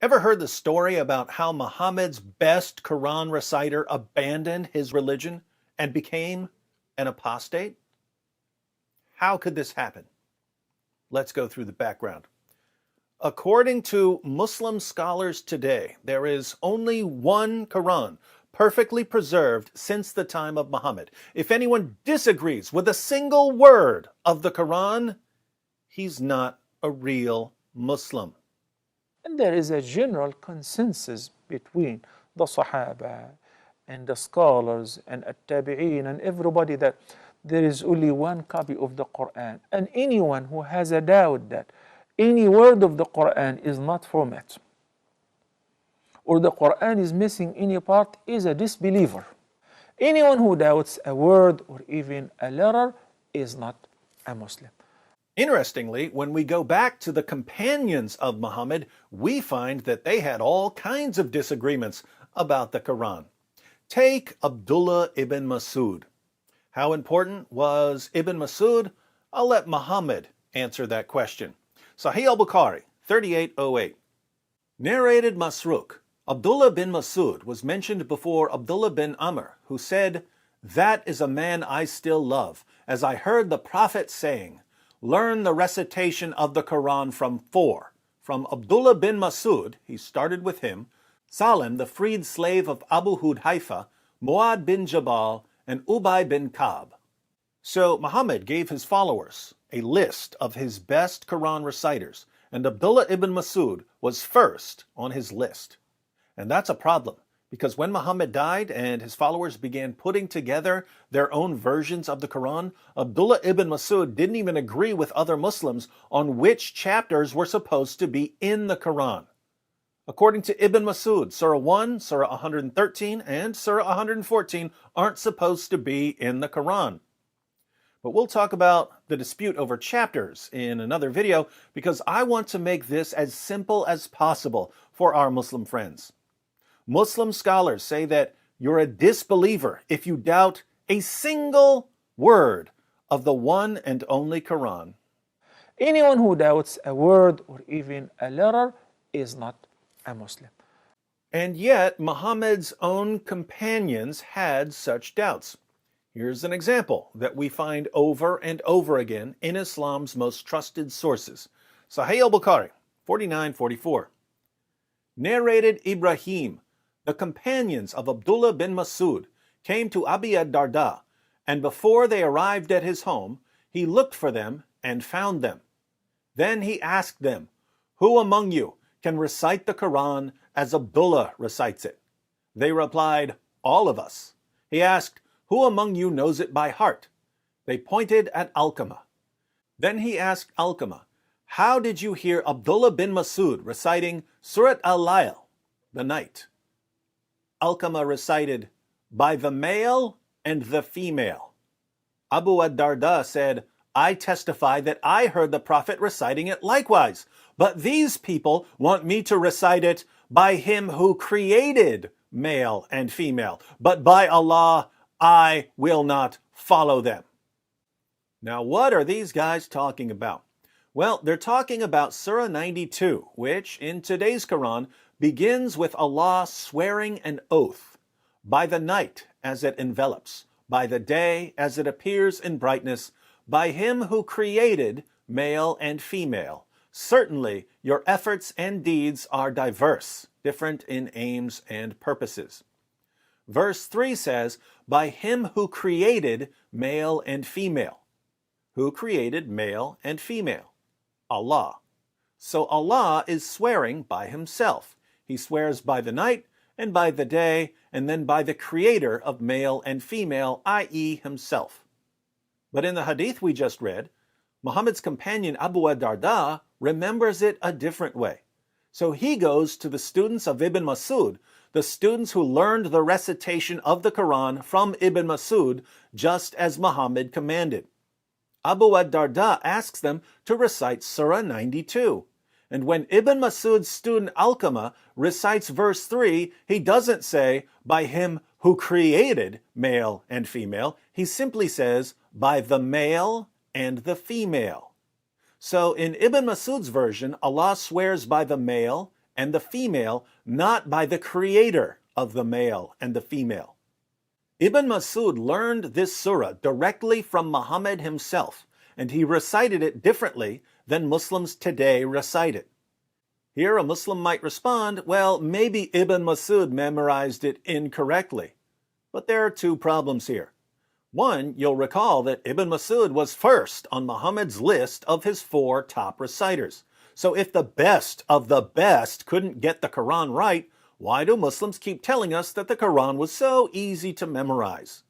Ever heard the story about how Muhammad's best Quran reciter abandoned his religion and became an apostate? How could this happen? Let's go through the background. According to Muslim scholars today, there is only one Quran perfectly preserved since the time of Muhammad. If anyone disagrees with a single word of the Quran, he's not a real Muslim. And there is a general consensus between the Sahaba and the scholars and at-tabi'een and everybody that there is only one copy of the Quran. And anyone who has a doubt that any word of the Quran is not from it, or the Quran is missing any part, is a disbeliever. Anyone who doubts a word or even a letter is not a Muslim. Interestingly, when we go back to the companions of Muhammad, we find that they had all kinds of disagreements about the Quran. Take Abdullah ibn Masud. How important was Ibn Masud? I'll let Muhammad answer that question. Sahih al-Bukhari, 3808. Narrated Masruq, Abdullah bin Masud was mentioned before Abdullah bin Amr, who said, "That is a man I still love, as I heard the Prophet saying, learn the recitation of the Quran from four. From Abdullah bin Masud, he started with him, Salim, the freed slave of Abu Hudhaifa, Muad bin Jabal, and Ubay bin Ka'b." So Muhammad gave his followers a list of his best Quran reciters, and Abdullah ibn Masud was first on his list. And that's a problem, because when Muhammad died and his followers began putting together their own versions of the Quran, Abdullah ibn Masud didn't even agree with other Muslims on which chapters were supposed to be in the Quran. According to Ibn Masud, Surah 1, Surah 113, and Surah 114 aren't supposed to be in the Quran. But we'll talk about the dispute over chapters in another video, because I want to make this as simple as possible for our Muslim friends. Muslim scholars say that you're a disbeliever if you doubt a single word of the one and only Quran. Anyone who doubts a word or even a letter is not a Muslim. And yet, Muhammad's own companions had such doubts. Here's an example that we find over and over again in Islam's most trusted sources. Sahih al-Bukhari, 4944. Narrated Ibrahim, the companions of Abdullah bin Masud came to Abi ad-Darda, and before they arrived at his home, he looked for them and found them. Then he asked them, "Who among you can recite the Quran as Abdullah recites it?" They replied, "All of us." He asked, "Who among you knows it by heart?" They pointed at Alqamah. Then he asked Alqamah, "How did you hear Abdullah bin Masud reciting Surat al-Layl, the night?" Alqamah recited, "By the male and the female." Abu ad-Darda said, "I testify that I heard the Prophet reciting it likewise, but these people want me to recite it by him who created male and female, but by Allah, I will not follow them." Now, what are these guys talking about? Well, they're talking about Surah 92, which in today's Quran begins with Allah swearing an oath, by the night as it envelops, by the day as it appears in brightness, by him who created male and female. Certainly, your efforts and deeds are diverse, different in aims and purposes. Verse 3 says, by him who created male and female. Who created male and female? Allah. So Allah is swearing by himself. He swears by the night and by the day and then by the creator of male and female, i.e. himself. But in the hadith we just read, Muhammad's companion Abu ad-Darda remembers it a different way. So he goes to the students of Ibn Masud, the students who learned the recitation of the Quran from Ibn Masud, just as Muhammad commanded. Abu ad-Darda asks them to recite Surah 92. And when Ibn Masud's student Alqamah recites verse 3, he doesn't say, by him who created male and female. He simply says, by the male and the female. So in Ibn Masud's version, Allah swears by the male and the female, not by the creator of the male and the female. Ibn Masud learned this surah directly from Muhammad himself, and he recited it differently than Muslims today recite it. Here a Muslim might respond, well, maybe Ibn Masud memorized it incorrectly. But there are two problems here. One, you'll recall that Ibn Masud was first on Muhammad's list of his 4 top reciters. So if the best of the best couldn't get the Quran right, why do Muslims keep telling us that the Quran was so easy to memorize?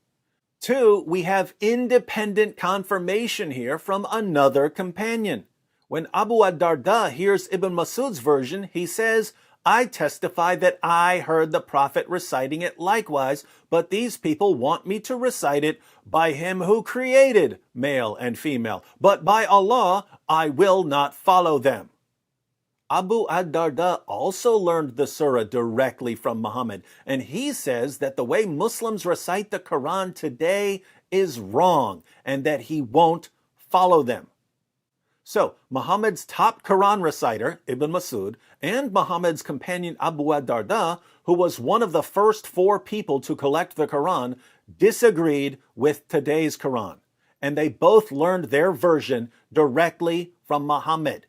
2, we have independent confirmation here from another companion. When Abu ad-Darda hears Ibn Masud's version, he says, I testify that I heard the Prophet reciting it likewise, but these people want me to recite it by him who created male and female. But by Allah, I will not follow them. Abu ad-Darda also learned the surah directly from Muhammad, and he says that the way Muslims recite the Quran today is wrong, and that he won't follow them. So, Muhammad's top Quran reciter, Ibn Masud, and Muhammad's companion Abu ad-Darda, who was one of the first 4 people to collect the Quran, disagreed with today's Quran, and they both learned their version directly from Muhammad.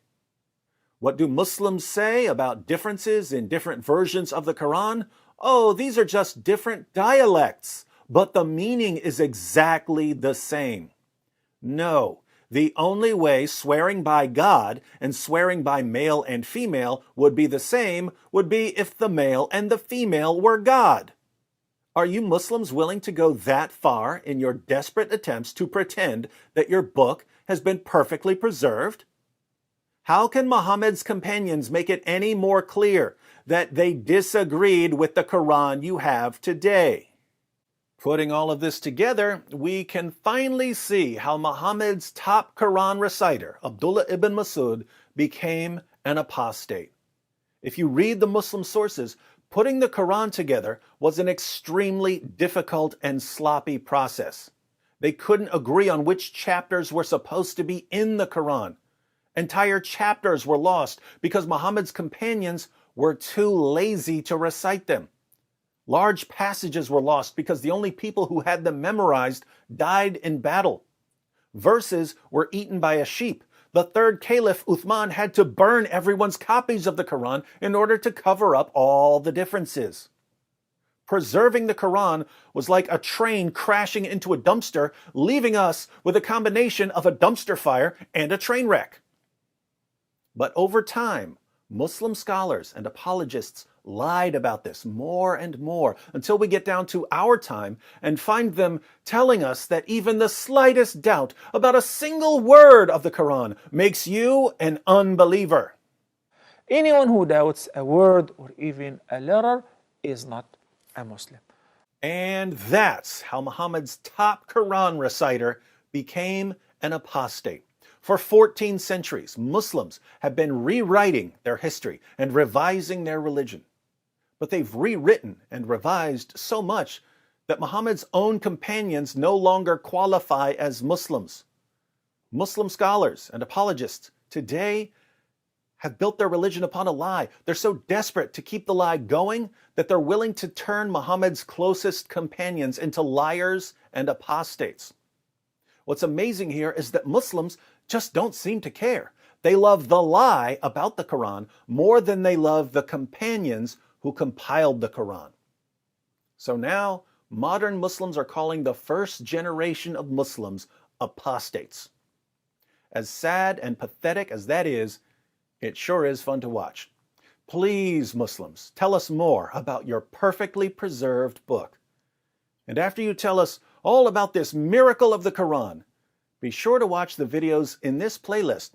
What do Muslims say about differences in different versions of the Quran? Oh, these are just different dialects, but the meaning is exactly the same. No. The only way swearing by God and swearing by male and female would be the same would be if the male and the female were God. Are you Muslims willing to go that far in your desperate attempts to pretend that your book has been perfectly preserved? How can Muhammad's companions make it any more clear that they disagreed with the Quran you have today? Putting all of this together, we can finally see how Muhammad's top Quran reciter, Abdullah ibn Masud, became an apostate. If you read the Muslim sources, putting the Quran together was an extremely difficult and sloppy process. They couldn't agree on which chapters were supposed to be in the Quran. Entire chapters were lost because Muhammad's companions were too lazy to recite them. Large passages were lost because the only people who had them memorized died in battle. Verses were eaten by a sheep. The third caliph, Uthman, had to burn everyone's copies of the Quran in order to cover up all the differences. Preserving the Quran was like a train crashing into a dumpster, leaving us with a combination of a dumpster fire and a train wreck. But over time, Muslim scholars and apologists lied about this more and more until we get down to our time and find them telling us that even the slightest doubt about a single word of the Quran makes you an unbeliever. Anyone who doubts a word or even a letter is not a Muslim. And that's how Muhammad's top Quran reciter became an apostate. For 14 centuries, Muslims have been rewriting their history and revising their religion. But they've rewritten and revised so much that Muhammad's own companions no longer qualify as Muslims. Muslim scholars and apologists today have built their religion upon a lie. They're so desperate to keep the lie going that they're willing to turn Muhammad's closest companions into liars and apostates. What's amazing here is that Muslims just don't seem to care. They love the lie about the Quran more than they love the companions who compiled the Quran. So now, modern Muslims are calling the first generation of Muslims apostates. As sad and pathetic as that is, it sure is fun to watch. Please, Muslims, tell us more about your perfectly preserved book. And after you tell us all about this miracle of the Quran, be sure to watch the videos in this playlist.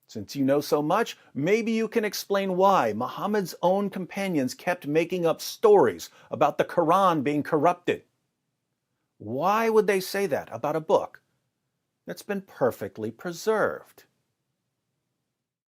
Since you know so much, maybe you can explain why Muhammad's own companions kept making up stories about the Quran being corrupted. Why would they say that about a book that's been perfectly preserved?